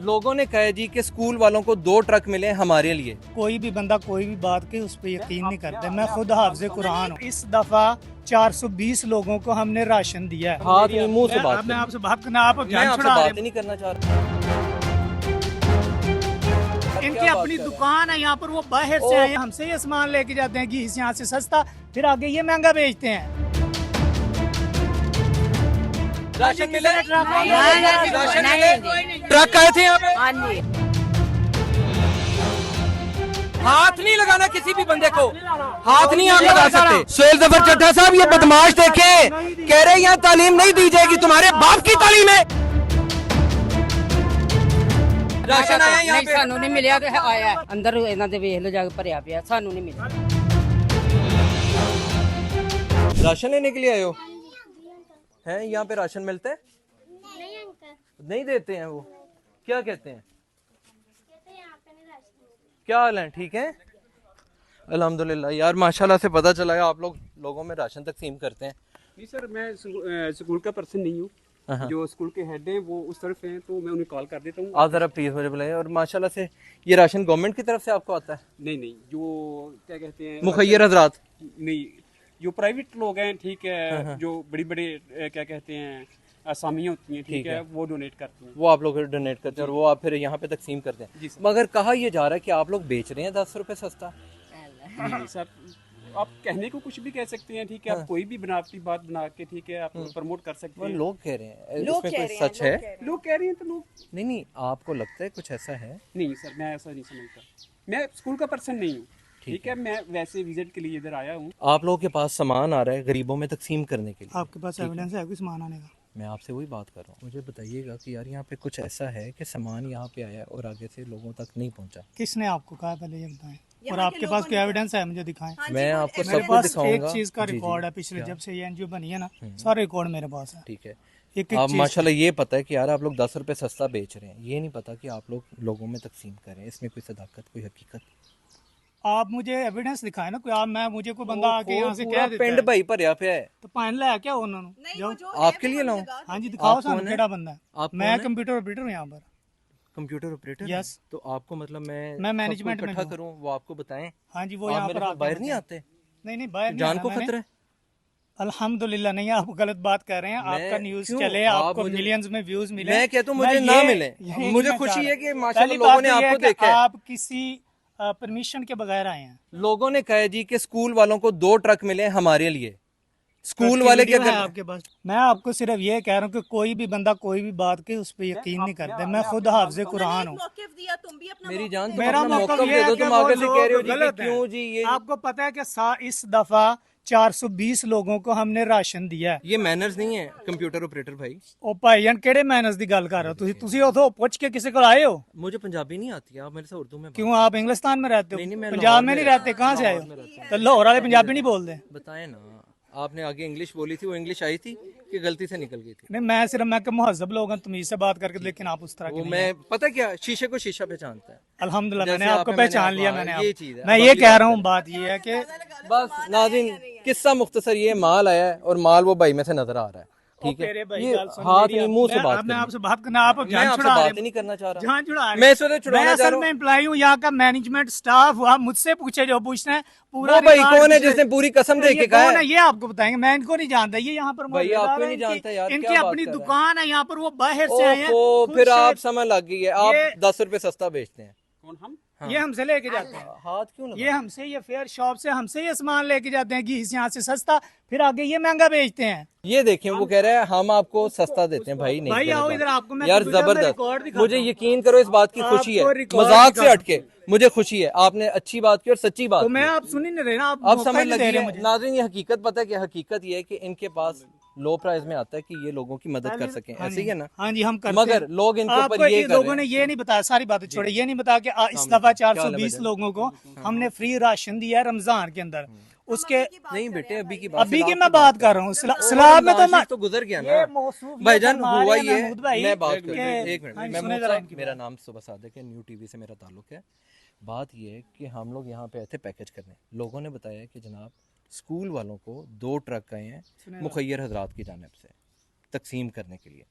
लोगों ने कहा जी कि स्कूल वालों को 2 ट्रक मिले हमारे लिए। कोई भी बंदा कोई भी बात के उस पर यकीन नहीं करते। मैं खुद हाफिज़ कुरान हूँ। इस दफा 420 लोगों को हमने राशन दिया है। हाथ नहीं मुंह से बात मैं करें। आपसे बात करना, आप मैं जान आपसे छुड़ा बात रहे ही नहीं करना चाह रहा। इनकी क्या बात अपनी कर रहे हैं? दुकान है यहाँ पर, वो बाहर से आए हैं, हमसे ये सामान लेके जाते हैं कि यहाँ से सस्ता, फिर आगे ये महंगा बेचते हैं। राशन मिले? नहीं, राशन मिले? ट्रक आए थे यहाँ पे? हाँ जी। हाथ नहीं लगाना किसी भी बंदे को, हाथ नहीं आप लगा सकते। सुहेल जफर चड्ढा साहब ये बदमाश देखे, कह रहे यहाँ तालीम नहीं दी जाएगी, तुम्हारे बाप की तालीम है। राशन आया यहाँ नहीं, पे? सानू नहीं मिलिया तो आया अंदर इन्हां दे वेख लो जाके भरिया पिया, सानू नहीं मिलिया। राशन लेने के लिए आए हो? हैं यहाँ पे राशन मिलता है? नहीं अंकल, नहीं देते हैं वो, क्या कहते हैं? कहते हैं यहाँ पे नहीं राशन मिलता। क्या हाल है, ठीक है? अल्हम्दुलिल्लाह यार, माशाल्लाह से पता चला है आप लोग लोगों में राशन तकसीम करते हैं। नहीं सर, मैं स्कूल का पर्सन नहीं हूँ। जो स्कूल के हेड हैं वो उस तरफ हैं, तो मैं उन्हें कॉल कर देता हूँ। आप जरा प्लीज मुझे बुलाइए। और माशाल्लाह से ये राशन गवर्नमेंट की तरफ से आपको आता है? नहीं नहीं, जो क्या कहते हैं मुखैयर हजरात? नहीं, जो प्राइवेट लोग हैं, ठीक है, जो बड़ी बड़ी क्या कहते हैं असामियाँ होती हैं, ठीक है, वो डोनेट करते हैं। वो आप लोग डोनेट करते हैं और वो आप फिर यहाँ पे तकसीम करते जी हैं। सर। मगर कहा यह जा रहा है कि आप लोग बेच रहे हैं 10 रुपए सस्ता। नहीं सर, आप कहने को कुछ भी कह सकते हैं, ठीक है, आप कोई भी बनावटी बात बना के, ठीक है, आप प्रमोट कर सकते वो हैं। लोग कह रहे हैं, इसमें कोई सच है? लोग कह रहे हैं तो लोग। नहीं नहीं, आपको लगता है कुछ ऐसा है? नहीं सर, मैं ऐसा नहीं समझता। मैं स्कूल का पर्सन नहीं हूँ, ठीक है, मैं वैसे विजिट के लिए इधर आया हूँ। आप लोगों के पास सामान आ रहा है गरीबों में तकसीम करने के लिए। आपके पास एविडेंस है कोई सामान आने का? मैं आपसे वही बात कर रहा हूँ, मुझे बताइएगा कि यार यहाँ पे कुछ ऐसा है कि सामान यहाँ पे आया और आगे से लोगों तक नहीं पहुँचा। किसने आपको कहा, पहले ये बताएं। और आपके पास कोई एविडेंस है, मुझे दिखाएं। मैं आपको मेरे सब कुछ पास दिखाऊंगा। एक चीज का जी, जी। रिकॉर्ड है, पिछले जब से ये एनजीओ बनी है ना, सारा रिकॉर्ड मेरे पास है। ठीक है। एक आप चीज माशाल्लाह ये पता है कि यार आप लोग 10 रुपए सस्ता बेच रहे हैं, ये नहीं पता कि आप लोग लोगों में तकसीम कर रहे हैं। इसमें कोई सदाकत, कोई हकीकत? आप मुझे एविडेंस दिखाएं ना कोई। आप मैं मुझे कोई बंदा आके यहाँ से कह देता पिंड है भाई भरया पे है। तो पाइन लाया क्या उन्होंने? जाओ। आपके लिए लाऊं? हाँ जी, दिखाओ आप सानू कौन है? केड़ा बंदा है। आप मैं कौन है? कंप्यूटर ऑपरेटर हूँ यहाँ पर। Computer operator? Yes। तो आपको मतलब मैं मैं मैनेजमेंट सबको में इकट्ठा हूँ। करूं, वो आपको बताएं? हाँ जी, वो आप यहाँ मेरे पर को आके बाहर नहीं बताएं। आते? नहीं नहीं, बाहर नहीं जान आना को मैंने। खतरा है? अल्हम्दुलिल्लाह नहीं, आप गलत बात कर रहे हैं। मैं- आपका न्यूज क्यों? चले, आप आपको मुझे- मिलियंस में व्यूज मिले। मैं कहता हूं मुझे मैं ना ये- मिले। यही मुझे कहना खुशी चाह है रहा कि हूं। माशाल्लाह पहली लोगों बात ने तो ये आपको है कि देखा है। आप किसी परमिशन के बगैर आए हैं। लोगों ने कहा जी कि स्कूल वालों को 2 ट्रक मिले हमारे लिए। स्कूल ट्रक की वाले क्या वीडियो कर है आपके पास? मैं आपको सिर्फ ये कह रहा हूँ कि कोई भी बंदा कोई भी बात के उस पर यकीन नहीं करते। मैं खुद हाफिज़ कुरान हूँ। मेरी जान, तुम मेरा अपना मौका मौका ये दे है दो। कि तुम वो आगे से कह रहे हो लोग जी कि गलत हैं। क्यों जी ये आपको पता है कि इस दफा 420 लोगों को हमने राशन दिया है। ये मैनर्स नहीं है कंप्यूटर ऑपरेटर भाई। ओ भाईजान, केड़े मैनर्स दी गल कर रहे हो तुसी उथों पुछ के किसी को आए हो? मुझे पंजाबी नहीं आती, आप मेरे से उर्दू में क्यों, आप इंग्लिस्तान में रहते नहीं, मैं हो? पंजाब लाहौर में में नहीं रहता रहते, कहाँ से आए लाहौर में रहता हो? तो लाहौर वाले पंजाबी नहीं बोलते? बताएं ना, आपने आगे इंग्लिश बोली थी, वो इंग्लिश आई थी कि गलती से निकल गई थी? नहीं, मैं कि मुहज्जब लोग हैं, तमीज से बात करके, लेकिन आप उस तरह वो के नहीं मैं हैं। पता क्या, शीशे को शीशा पहचानता है। अल्हम्दुलिल्लाह जैसे मैंने आपको आपने पहचान लिया। हाँ, मैंने ये चीज़ है। मैं अब ये अगली कह बात रहा हूँ, करें। बात ये है कि बस नाज़रीन, किस्सा मुख्तसर ये माल आया है और माल वो भाई में से नजर आ रहा है। ठीक मेरे है, भाई ये गल सुन, हाथ मेरी नहीं मुंह से मैं- बात मैं करनी। आपसे बात करना, आप मैं जान आपसे छुड़ा बात रहे ही नहीं करना चाह रहा। जान छुड़ा रहे। मैं इस वजह छुड़ाना मैं चाह असल रहा में हूँ। एम्प्लॉई हूँ, यहाँ का मैनेजमेंट स्टाफ हुआ, मुझसे पूछे जो पूछना है। पूरा वो भाई रिकॉर्ड कौन है पिछले- जिसने पूरी कसम दे ये के कहा कौन है? है ये आपको बताएंगे, मैं इनको नहीं जानता। ये यहाँ पर भाई मौजूद आपको है, नहीं जानता यार, इनकी क्या बात अपनी कर रहा है? दुकान है यहाँ पर, वो बाहर से आए हैं। ओहो, खुद फिर आप से- समझ लग गई है, आप ये- 10 रुपए सस्ता बेचते हैं। कौन हम? ये हमसे लेके जाते हैं। हाथ क्यों लगा? ये हमसे, ये फेयर शॉप से हमसे ये सामान लेके जाते हैं कि यहाँ से सस्ता, फिर आगे ये महंगा बेचते हैं। ये देखें, वो कह रहा है हम आपको सस्ता देते हैं। भाई नहीं, भाई गलत आओ बात। इधर, आपको मैं यार कंप्यूटर में रिकॉर्ड जबरदस्त, दिखाता मुझे हूं। यकीन करो इस बात की खुशी है, आपको रिकॉर्ड मजाक से दिखा हटके मुझे खुशी है। आपने अच्छी बात की और सच्ची बात तो की। मैं आप सुन ही नहीं रहे ना, आप अब मौका समझ ही नहीं दे लगी रहे है मुझे। नाज़रीन, ये हकीकत पता है कि हकीकत ये है कि इनके पास लो प्राइस में आता है कि ये लोगों की मदद कर सकें। हाँ ऐसे जी, ही है ना? हाँ जी, हम करते मगर हैं। लोग इनके ऊपर आपको ये कर लोगों रहे ने हैं। ये नहीं बताया, सारी बातें छोड़े, ये नहीं बताया कि इस दफा 420 लोगों को हमने फ्री राशन दिया है रमजान के अंदर। उसके नहीं बेटे, अभी की बात, अभी की मैं बात कर रहा हूँ। सलाब में तो रमजान तो गुजर गया ना भाईजान। हुआ ये, मैं बात कर रहा हूँ, एक मिनट, मैं मुफ्त- मेरा नाम सुबह सादिक है, न्यू टीवी से मेरा ताल्लुक है। बात ये है कि हम लोग यहाँ पे आए थे पैकेज करने। लोगों ने बताया कि जनाब स्कूल वालों को 2 ट्रक आए हैं मुखैयर हजरात की जानिब से तकसीम करने के लिए।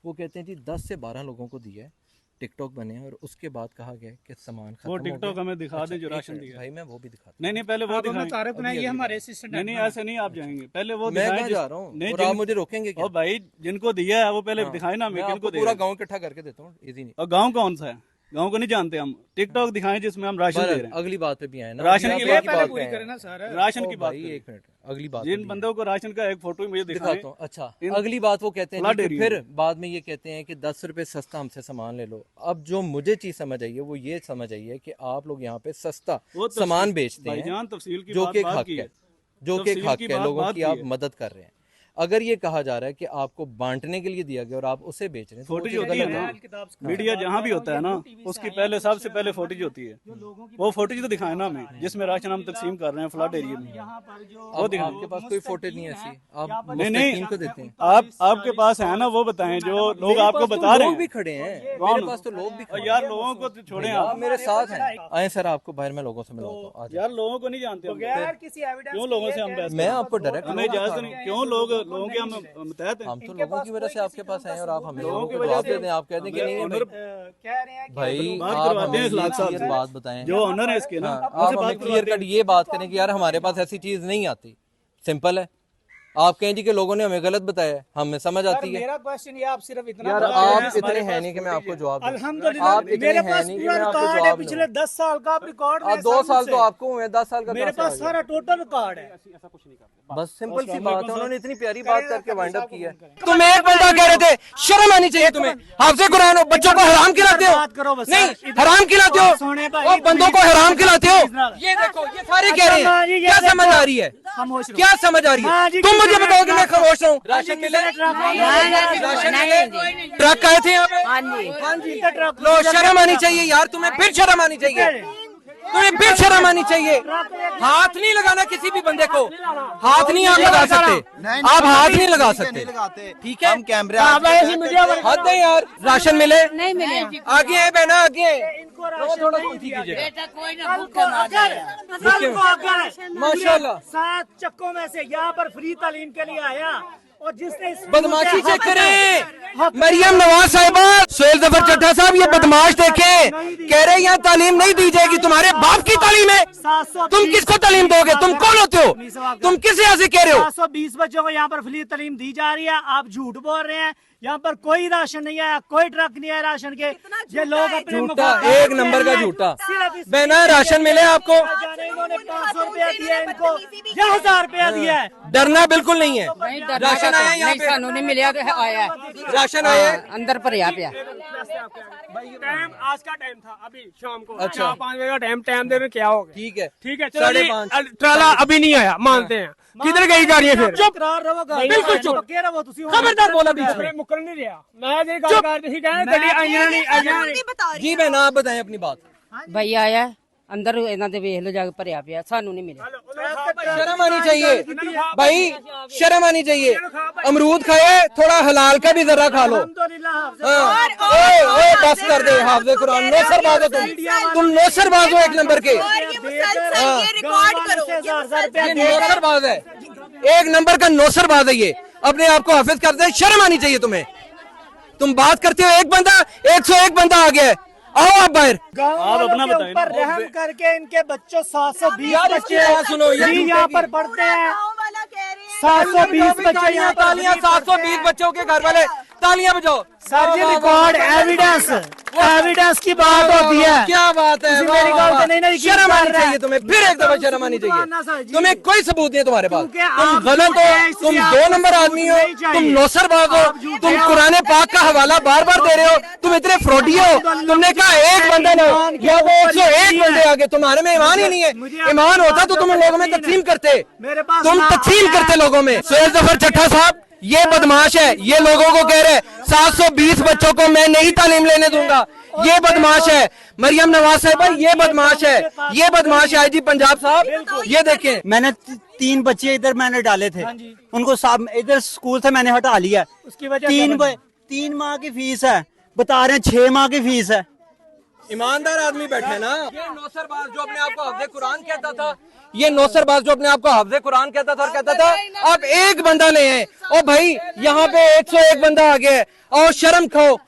वो कहते हैं जी 10 से 12 लोगों को दिया है, टिकटॉक बने और उसके बाद कहा गया कि सामान खत्म वो हो गया। टिकटॉक हमें दिखा दें जो एक राशन मिनट, दिया है। भाई मैं वो भी दिखाता नहीं नहीं पहले वो आप हमें दिखाएं। तारुफ बनाइए, हमारे असिस्टेंट नहीं नहीं ऐसे नहीं आप जाएंगे, पहले वो मैं दिखाएं कहाँ जिस- जा रहा हूँ नहीं और आप मुझे रोकेंगे क्या? ओ भाई जिनको दिया है वो पहले दिखाए ना, मैं हमें आपको किनको पूरा दिया गांव इकट्ठा करके देता हूँ, इजी नहीं। और गांव कौन सा है? गांव को नहीं जानते हम। टिकटॉक दिखाएं जिसमें हम राशन दे रहे हैं। अगली बात पे भी आए ना, राशन अभी की आप बात एक पहले पूरी पे आए करें हैं। ना सर। राशन ओ की बात भाई करें। एक मिनट, अगली बात पे जिन भी बंदों को राशन का एक फोटो मुझे दिखाएं। दिखाता हूँ। अच्छा इन- अगली बात वो कहते हैं फ्लड जी कि एरिया फिर बाद में ये कहते हैं कि 10 रुपए सस्ता हमसे सामान ले लो। अब जो मुझे चीज समझ आई है वो ये समझ आई है कि आप लोग यहाँ पे सस्ता वो सामान बेचते हैं भाईजान तफसील की जो बात कि एक बात हक की है, है। जो कि एक तफसील हक की है, बात लोगों बात की की आप है। मदद कर रहे हैं। अगर ये कहा जा रहा है कि आपको बांटने के लिए दिया गया और आप उसे बेच रहे हैं तो वो फुटेज चीज़ होती है गलत ना, है। मीडिया जहाँ भी होता है ना उसकी पहले सबसे पहले फुटेज होती है। वो फुटेज तो दिखाए ना हमें जिसमें राशन हम तकसीम कर रहे हैं फ्लड एरिया में। यहाँ पर जो वो दिखाएं। आपके पास कोई फुटेज नहीं है ऐसी, आप नहीं मुस्तकीम को देते हैं। आपके पास है ना, वो बताएं जो लोग मेरे आपको पास तो बता रहे लोग भी हैं। खड़े हैं, कौन? मेरे पास तो लोग भी खड़े और हैं। यार लोगों को तो छोड़ें आप आप। मेरे साथ हैं, आए सर आपको बाहर मैं लोगों से मिलवाता हूँ, आ जाओ। यार लोगों को नहीं जानते हम। बगैर किसी एविडेंस क्यों लोगों से हम बहस मैं आपको डायरेक्ट हमें इजाजत नहीं, क्यों लोगों के हम मुतहत हैं। हम तो लोगों की वजह से आपके पास आए हैं और आप हमें लोगों की को वजह जवाब से देते हैं। आप कहते हैं कि नहीं है भाई, कह रहे हैं कि भाई बात आप करवाते हैं हमें इखलाक साहब ये से। बात बताएं, जो ऑनर है इसके ना हाँ, उनसे आप बात हमें क्लियर कट ये बात करें कि यार हमारे पास ऐसी चीज नहीं आती। सिंपल है, आप कहें जी कि लोगों ने हमें गलत बताया है, हमें समझ सर, आती है। मेरा क्वेश्चन ये आप सिर्फ इतना यार बता रहे आप हैं, इतने हमारे हैं पास नहीं कि मैं आपको जवाब दूं। अल्हम्दुलिल्लाह आप इतने मेरे हैं पास नहीं कि पूरा मैं आपको रिकॉर्ड है, जवाब पिछले दूं। 10 साल का रिकॉर्ड है। 2 साल सबसे। तो आपको हुए, 10 साल का मेरे कहाँ से पास आ गया? सारा टोटल रिकॉर्ड है। बस सिंपल सी बात है, उन्होंने इतनी प्यारी बात करके वाइंड अप किया। तुम एक बंदा कह रहे थे शर्म आनी चाहिए तुम्हें, हाफिज़े कुरान हो, बच्चों को हराम खिलाते हो। बात करो बस, नहीं सर, हराम खिलाते हो, सोने भाई, और बंदों को हराम खिलाते हो। प्लीज, ये देखो ये सारे कह रहे अच्छा, जी, हैं, ये क्या देखो। समझ आ रही है, खामोश रहो। क्या समझ आ रही हाँ है? जी, तुम मुझे किसी ने बताओ कि मैं ट्रक- खामोश रहूं? हाँ जी, राशन किसी ने मिले, ट्रक- राशन मिले, ट्रक आए थे यहाँ पे। हाँ जी हाँ जी, तो ट्रक- लो शर्म आनी चाहिए यार, तुम्हें फिर शर्म आनी चाहिए, तुम्हें फिर शर्म आनी चाहिए। हाथ नहीं लगाना किसी भी बंदे को, हाथ नहीं आप लगा सकते, आप हाथ नहीं लगा सकते, ठीक है? हम कैमरे हद है यार। राशन मिले, नहीं मिले आगे है बहना, आगे है। इनको राशन नहीं दिया। बेटा कोई ना कल को अगर माशाल्लाह। 7 चक्कों में से यहाँ पर फ्री तालीम के लिए आया और जिसने इस बदमाशी चेक करें, मरियम नवाज साहिबा, सुहेल जफर चड्ढा साहब, ये बदमाश देखें, कह रहे यहाँ तालीम नहीं दी जाएगी, तुम्हारे बाप की तालीम है, 720 तुम किसको तालीम दोगे? तुम कौन होते हो? तुम किस यहाँ से कह रहे हो? 720 बच्चों को यहाँ पर फ्री तालीम दी जा रही है। आप झूठ बोल रहे हैं, यहाँ पर कोई राशन नहीं आया, कोई ट्रक नहीं आया राशन के। ये लोग अपने झूठा, मुफाद एक के नंबर का लिए झूठा। सिर्फ इस- बहना राशन मिले आपको, जाने इन्होंने 500 रुपया दिया इनको या 1000 रुपया दिया है। डरना बिल्कुल नहीं है। नहीं डरना राशन आया यहाँ नहीं पे? सानू नहीं मिलिया तो आया राशन आया है? अंदर भरिया पिया टाइम आज का टाइम था, अभी शाम को अच्छा। 4-5 बजे का टाइम दे में क्या हो गया? ठीक है, ठीक है, 5:30। ट्राला अभी नहीं आया, मानते हैं। किधर गई गाड़ी है फिर? चुप बिल्कुल चुप कह रहे हो तुसी खबरदार बोला बीच में। मैं मुकर नहीं रहा, मैं जी गल कर रही कहने गड्डी आईना नहीं आईना जी बहना आप बताएं अपनी बात। भैया आया अंदर ਇਹਨਾਂ ਦੇ ਵੇਖ ਲਓ ਜਾ ਕੇ ਭਰਿਆ ਪਿਆ ਸਾਨੂੰ ਨਹੀਂ ਮਿਲਿਆ शर्म आनी चाहिए भाई, शर्म आनी चाहिए। अमरूद खाए, थोड़ा हलाल का भी जरा खा लो। हाँ, ओए ओए बस कर दे, हाफिज़े कुरान नौसर बाज हो तुम नौसर बाज हो एक नंबर के। ये नौसर बाज है, एक नंबर का नौसर बाज है ये, अपने आप को हाफिज करते हैं। शर्म आनी चाहिए तुम्हें, तुम बात करते हो, एक बंदा 101 बंदा आ गया है, आओ आप बाहर। आप अपना बताएं ना। रहम करके इनके बच्चों 720 यार बच्चे इसकी बात सुनो, ये जी झूठे यहाँ की। पर पढ़ते हैं 720 बच्चे यहाँ पर तालियां, 720 बच्चों के घर वाले तालियां बजाओ। सर जी रिकॉर्ड एविडेंस की बात होती है। क्या बात है, तुम मेरी वाह, गल वाह। नहीं नहीं शर्म आनी चाहिए तुम्हें, फिर एक दफा शर्म आनी चाहिए। तुम्हें कोई सबूत नहीं है तुम्हारे पास, तुम गलत हो, तुम 2 नंबर आदमी हो, तुम नौसरबाज हो, तुम कुरान पाक का हवाला बार बार दे रहे हो, तुम इतने फ्रॉडी हो। तुमने कहा एक बंदा ना, या वो 101 बंदे आगे, तुम्हारे में ईमान ही नहीं है। ईमान होता तो तुम लोगों में तकसीम करते, मेरे पास तुम तकसीम करते लोगों में। सुहेल जफर चड्ढा साहब ये बदमाश है, ये लोगों को कह रहे हैं 720 बच्चों को मैं नहीं तालीम लेने दूंगा, ये बदमाश है। मरियम नवाज साहिबा ये बदमाश है, ये बदमाश है। आईजी पंजाब साहब ये देखें, मैंने 3 बच्चे इधर मैंने डाले थे, उनको सब इधर स्कूल से मैंने हटा लिया। उसकी वजह 3 माह की फीस है, बता रहे हैं 6 माह की फीस है। ईमानदार आदमी बैठे ना। ये नौसरबाज जो अपने आप को हाफिज़े कुरान कहता था, ये नौसरबाज जो अपने आप को हाफिज़े कुरान कहता था और कहता था आप एक बंदा ले आए। ओ भाई यहाँ पे 101 बंदा आ गया है, और शर्म खाओ,